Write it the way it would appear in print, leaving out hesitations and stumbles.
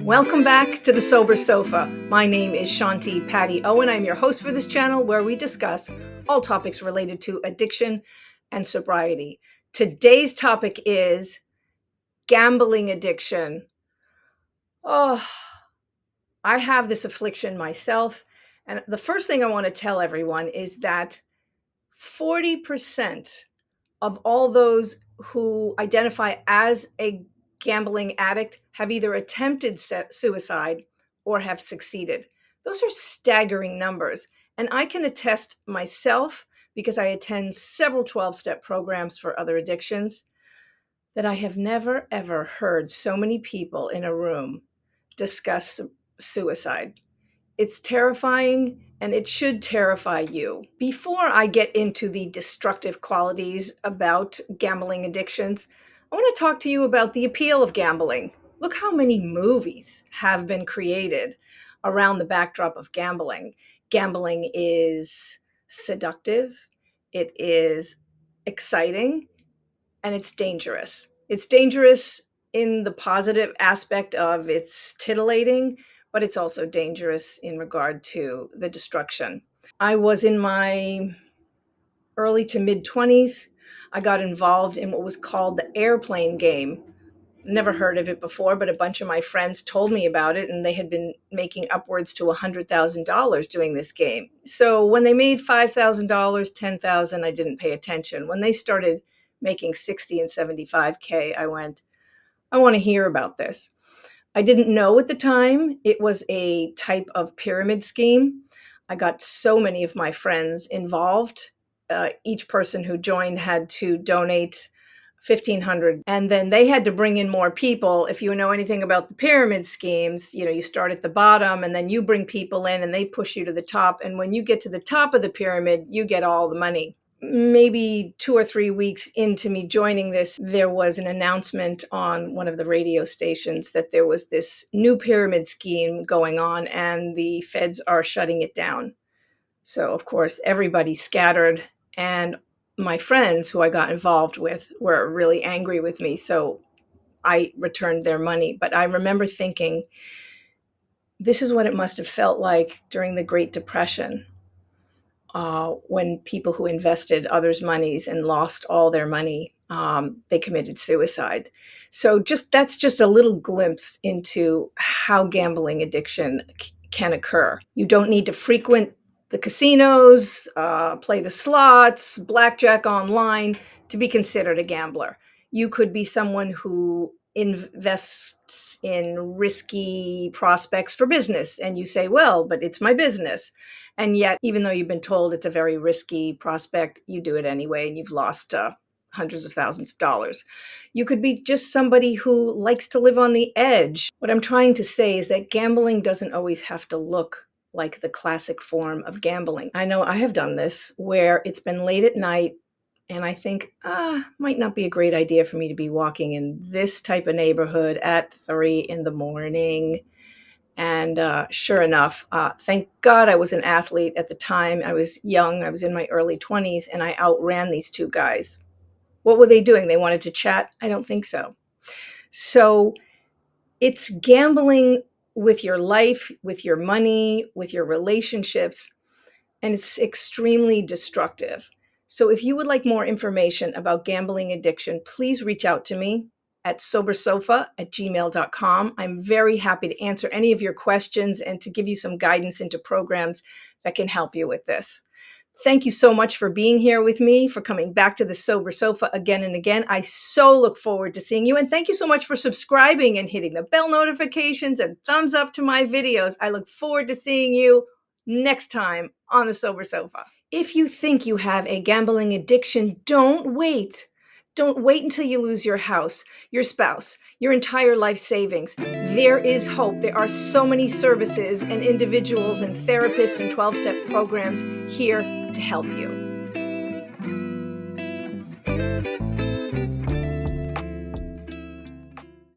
Welcome back to the Sober Sofa. My name is Shanti Patty Owen. I'm your host for this channel where we discuss all topics related to addiction and sobriety. Today's topic is gambling addiction. Oh, I have this affliction myself. And the first thing I want to tell everyone is that 40% of all those who identify as a gambling addict have either attempted suicide or have succeeded. Those are staggering numbers. And I can attest myself, because I attend several 12-step programs for other addictions, that I have never, ever heard so many people in a room discuss suicide. It's terrifying, and it should terrify you. Before I get into the destructive qualities about gambling addictions, I want to talk to you about the appeal of gambling. Look how many movies have been created around the backdrop of gambling. Gambling is seductive, it is exciting, and it's dangerous. It's dangerous in the positive aspect of it's titillating, but it's also dangerous in regard to the destruction. I was in my early to mid 20s. I got involved in what was called the airplane game. Never heard of it before, but a bunch of my friends told me about it, and they had been making upwards to $100,000 doing this game. So when they made $5,000, $10,000, I didn't pay attention. When they started making 60 and 75K, I went, I want to hear about this. I didn't know at the time it was a type of pyramid scheme. I got so many of my friends involved. Each person who joined had to donate $1,500, and then they had to bring in more people. If you know anything about the pyramid schemes, you start at the bottom and then you bring people in and they push you to the top. And when you get to the top of the pyramid, you get all the money. Maybe 2 or 3 weeks into me joining this, there was an announcement on one of the radio stations that there was this new pyramid scheme going on and the feds are shutting it down. So, of course, everybody scattered, and my friends who I got involved with were really angry with me. So I returned their money. But I remember thinking, this is what it must have felt like during the Great Depression. When people who invested others' monies and lost all their money, they committed suicide. So that's just a little glimpse into how gambling addiction can occur. You don't need to frequent the casinos, play the slots, blackjack online to be considered a gambler. You could be someone who invests in risky prospects for business, and you say, well, but it's my business. And yet, even though you've been told it's a very risky prospect, you do it anyway, and you've lost hundreds of thousands of dollars. You could be just somebody who likes to live on the edge. What I'm trying to say is that gambling doesn't always have to look like the classic form of gambling. I know I have done this where it's been late at night, and I think, might not be a great idea for me to be walking in this type of neighborhood at 3 in the morning. And sure enough, thank God I was an athlete at the time. I was young. I was in my early 20s, and I outran these two guys. What were they doing? They wanted to chat? I don't think so. So it's gambling with your life, with your money, with your relationships, and it's extremely destructive. So if you would like more information about gambling addiction, please reach out to me at sobersofa@gmail.com. I'm very happy to answer any of your questions and to give you some guidance into programs that can help you with this. Thank you so much for being here with me, for coming back to the Sober Sofa again and again. I so look forward to seeing you. And thank you so much for subscribing and hitting the bell notifications and thumbs up to my videos. I look forward to seeing you next time on the Sober Sofa. If you think you have a gambling addiction, don't wait. Don't wait until you lose your house, your spouse, your entire life savings. There is hope. There are so many services and individuals and therapists and 12-step programs here to help you.